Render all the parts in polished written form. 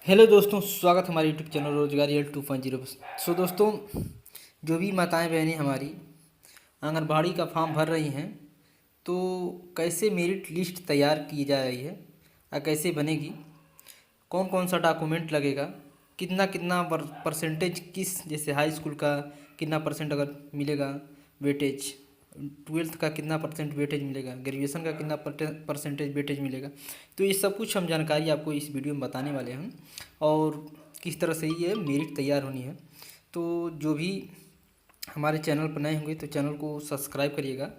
Hello दोस्तों, स्वागत है हमारे यूट्यूब चैनल रोजगार यल 2.0 पर। दोस्तों, जो भी माताएं बहनें हमारी आंगनबाड़ी का फॉर्म भर रही हैं, तो कैसे मेरिट लिस्ट तैयार की जा रही है और कैसे बनेगी, कौन कौन सा डॉक्यूमेंट लगेगा, कितना कितना परसेंटेज, किस जैसे हाई स्कूल का कितना परसेंट अगर मिलेगा वेटेज, ट्वेल्थ का कितना परसेंट वेटेज मिलेगा, ग्रेजुएशन का कितना परसेंटेज वेटेज मिलेगा, तो ये सब कुछ हम जानकारी आपको इस वीडियो में बताने वाले हैं। और किस तरह से ये मेरिट तैयार होनी है। तो जो भी हमारे चैनल पर नए होंगे तो चैनल को सब्सक्राइब करिएगा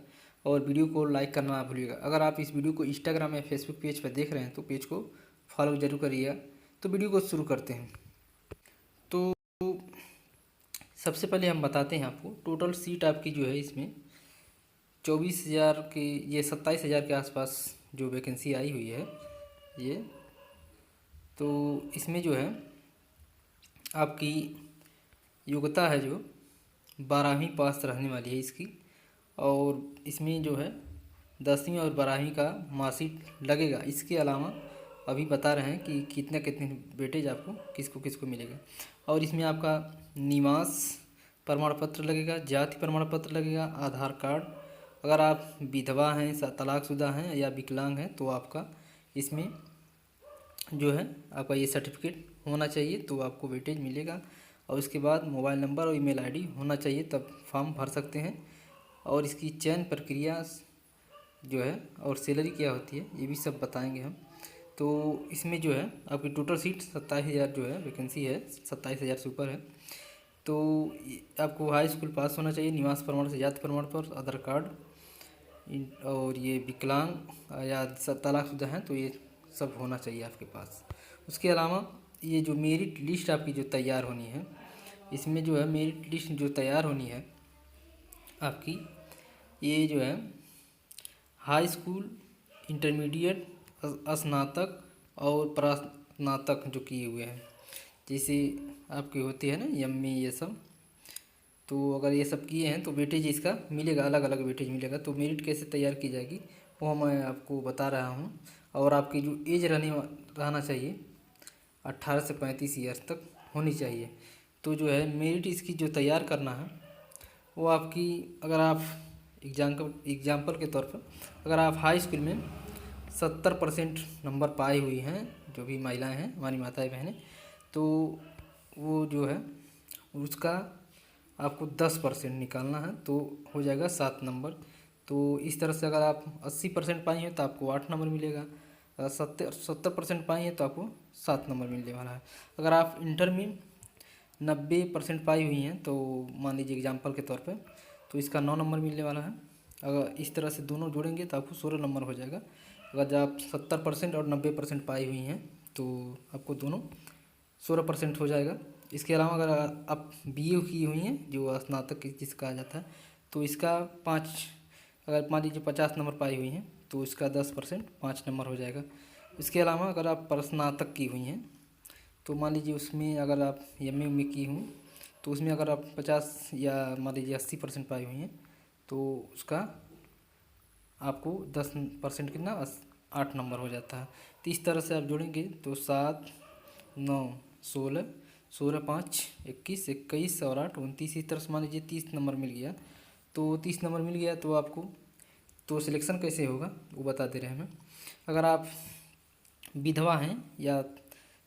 और वीडियो को लाइक करना ना भूलिएगा। अगर आप इस वीडियो को इंस्टाग्राम या फेसबुक पेज पर देख रहे हैं तो पेज को फॉलो जरूर करिएगा। तो वीडियो को शुरू करते हैं। तो सबसे पहले हम बताते हैं आपको टोटल सीट आपकी जो है इसमें 24,000 के, ये 27,000 के आसपास जो वैकेंसी आई हुई है ये। तो इसमें जो है आपकी योग्यता है जो 12वीं पास रहने वाली है इसकी। और इसमें जो है 10वीं और 12वीं का मार्कशीट लगेगा। इसके अलावा अभी बता रहे हैं कि कितने कितने वेटेज आपको किसको किसको मिलेगा। और इसमें आपका निवास प्रमाण पत्र लगेगा, जाति प्रमाण पत्र लगेगा, आधार कार्ड। अगर आप विधवा हैं, तलाकशुदा हैं या विकलांग हैं तो आपका इसमें जो है आपका ये सर्टिफिकेट होना चाहिए, तो आपको वेटेज मिलेगा। और उसके बाद मोबाइल नंबर और ईमेल आईडी होना चाहिए, तब फॉर्म भर सकते हैं। और इसकी चयन प्रक्रिया जो है और सैलरी क्या होती है ये भी सब बताएंगे हम। तो इसमें जो है आपकी टोटल सीट 27,000 जो है वैकेंसी है, 27,000 से ऊपर है। तो आपको हाई स्कूल पास होना चाहिए, निवास प्रमाण से जाति प्रमाण पत्र, आधार कार्ड, और ये विकलांग या तलाकशुदा हैं तो ये सब होना चाहिए आपके पास। उसके अलावा ये जो मेरिट लिस्ट आपकी जो तैयार होनी है, इसमें जो है मेरिट लिस्ट जो तैयार होनी है आपकी, ये जो है हाई स्कूल, इंटरमीडिएट, स्नातक और स्नातक जो किए हुए हैं, जैसे आपके होते हैं ना एमए ये सब, तो अगर ये सब किए हैं तो वेटेज इसका मिलेगा, अलग अलग वेटेज मिलेगा। तो मेरिट कैसे तैयार की जाएगी वो मैं आपको बता रहा हूँ। और आपकी जो एज रहना चाहिए 18 से 35 ईयर्स तक होनी चाहिए। तो जो है मेरिट इसकी जो तैयार करना है वो आपकी, अगर आप एग्जाम्पल के तौर पर अगर आप हाई स्कूल में 70% नंबर पाई हुई हैं, जो भी महिलाएं हैं हमारी माताएं बहनें, तो वो जो है उसका आपको 10% निकालना है तो हो जाएगा 7 नंबर। तो इस तरह से अगर आप 80% पाई हैं तो आपको 8 नंबर मिलेगा। अगर 70% पाई हैं तो आपको 7 नंबर मिलने वाला है। अगर आप इंटर में 90% पाई हुई हैं तो मान लीजिए एग्जाम्पल के तौर पे, तो इसका 9 नंबर मिलने वाला है। अगर इस तरह से दोनों जोड़ेंगे तो आपको 16 नंबर हो जाएगा। अगर जब आप 70% और 90% पाई हुई हैं तो आपको दोनों 16% हो जाएगा। इसके अलावा अगर आप बीए की हुई हैं, जो स्नातक जिसे कहा जाता है, तो इसका 5, अगर मान लीजिए 50 नंबर पाई हुई हैं तो इसका 10% 5 नंबर हो जाएगा। इसके अलावा अगर आप स्नातक की हुई हैं तो मान लीजिए उसमें अगर आप एम ए की हूँ तो उसमें अगर आप 50 या मान लीजिए 80% पाई हुई हैं तो उसका आपको 10% कितना 8 नंबर हो जाता है। तो इस तरह से आप जोड़ेंगे तो 7, 9, 16, 16, 5, 21, 21 और 8, 29, इस तरह से मान लीजिए 30 नंबर मिल गया। तो 30 नंबर मिल गया तो आपको, तो सिलेक्शन कैसे होगा वो बता दे रहे हैं हमें। अगर आप विधवा हैं या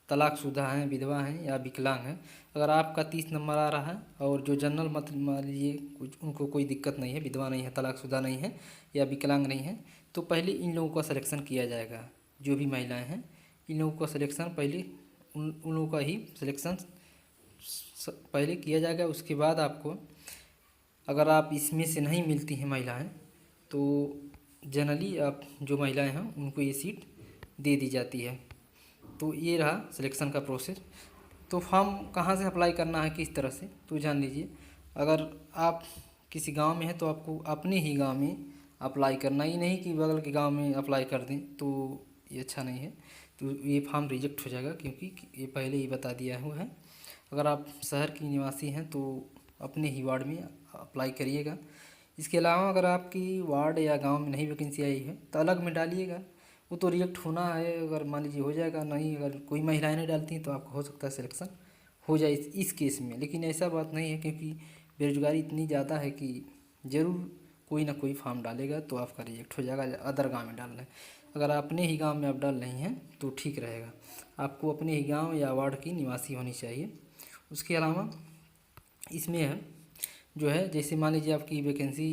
तलाकशुदा हैं, विधवा हैं या विकलांग हैं, अगर आपका 30 नंबर आ रहा है और जो जनरल मत मान लीजिए कुछ उनको कोई दिक्कत नहीं है, विधवा नहीं है, तलाकशुदा नहीं है या विकलांग नहीं है, तो पहले इन लोगों का सिलेक्शन किया जाएगा। जो भी महिलाएं हैं इन लोगों का सिलेक्शन पहले, उन लोगों का ही सिलेक्शन पहले किया जाएगा। उसके बाद आपको, अगर आप इसमें से नहीं मिलती हैं महिलाएं, तो जनरली आप जो महिलाएं हैं उनको ये सीट दे दी जाती है। तो ये रहा सिलेक्शन का प्रोसेस। तो फॉर्म कहाँ से अप्लाई करना है, किस तरह से, तो जान लीजिए। अगर आप किसी गांव में हैं तो आपको अपने ही गांव में अप्लाई करना, ही नहीं कि बगल के गांव में अप्लाई कर दें, तो ये अच्छा नहीं है। तो ये फॉर्म रिजेक्ट हो जाएगा क्योंकि ये पहले ही बता दिया हुआ है। अगर आप शहर की निवासी हैं तो अपने ही वार्ड में अप्लाई करिएगा। इसके अलावा अगर आपकी वार्ड या गांव में नहीं वैकेंसी आई है तो अलग में डालिएगा, वो तो रिजेक्ट होना है। अगर मान लीजिए हो जाएगा, नहीं अगर कोई महिलाएं नहीं डालती हैं तो आपका हो सकता है सिलेक्शन हो जाए इस केस में। लेकिन ऐसा बात नहीं है, क्योंकि बेरोजगारी इतनी ज़्यादा है कि ज़रूर कोई ना कोई फॉर्म डालेगा तो आपका रिजेक्ट हो जाएगा। अदर गांव में डालना है, अगर अपने ही गांव में आप डाल रही हैं तो ठीक रहेगा। आपको अपने ही गांव या वार्ड की निवासी होनी चाहिए। उसके अलावा इसमें है जो है, जैसे मान लीजिए आपकी वैकेंसी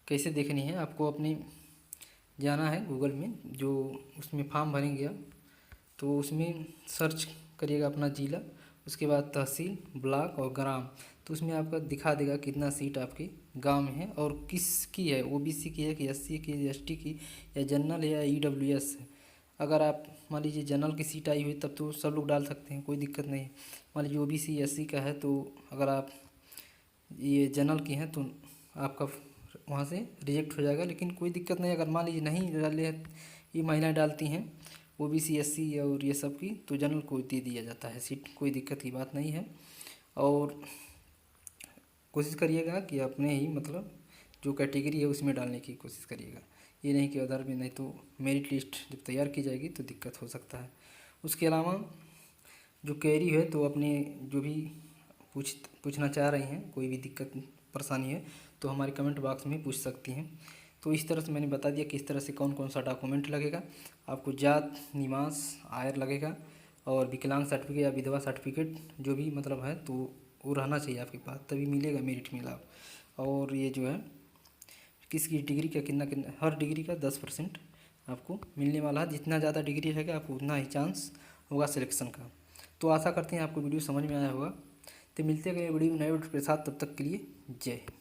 कैसे देखनी है, आपको अपने जाना है गूगल में, जो उसमें फॉर्म भरेंगे आप, तो उसमें सर्च करिएगा अपना ज़िला, उसके बाद तहसील, ब्लॉक और ग्राम। तो उसमें आपका दिखा देगा कितना सीट आपके गांव में है और किसकी है, ओबीसी की है कि एससी की, एसटी की, या जनरल है या ईडब्ल्यूएस है। अगर आप मान लीजिए जनरल की सीट आई हुई तब तो सब लोग डाल सकते हैं, कोई दिक्कत नहीं है। मान लीजिए ओबीसी एससी का है, तो अगर आप ये जनरल की हैं तो आपका वहाँ से रिजेक्ट हो जाएगा। लेकिन कोई दिक्कत नहीं, अगर मान लीजिए नहीं डाले, ये महिलाएं डालती हैं ओबीसी एससी और ये सब की, तो जनरल को दे दिया जाता है सीट, कोई दिक्कत की बात नहीं है। और कोशिश करिएगा कि अपने ही मतलब जो कैटेगरी है उसमें डालने की कोशिश करिएगा, ये नहीं कि अदर में, नहीं तो मेरिट लिस्ट जब तैयार की जाएगी तो दिक्कत हो सकता है। उसके अलावा जो क्वेरी है, तो अपने जो भी पूछना चाह रही हैं, कोई भी दिक्कत परेशानी है तो हमारे कमेंट बॉक्स में पूछ सकती हैं। तो इस तरह से मैंने बता दिया किस तरह से कौन कौन सा डॉक्यूमेंट लगेगा। आपको जात, निवास, आय लगेगा, और विकलांग सर्टिफिकेट या विधवा सर्टिफिकेट जो भी मतलब है तो वो रहना चाहिए आपके पास, तभी मिलेगा मेरिट में लाभ। और ये जो है किसकी डिग्री का कितना कितना, हर डिग्री का 10% आपको मिलने वाला है। जितना ज़्यादा डिग्री रहेगा आपको उतना ही चांस होगा सिलेक्शन का। तो आशा करते हैं आपको वीडियो समझ में आया होगा। तो मिलते हैं अगले वीडियो नए वीडियो के साथ, तब तक के लिए जय हिंद।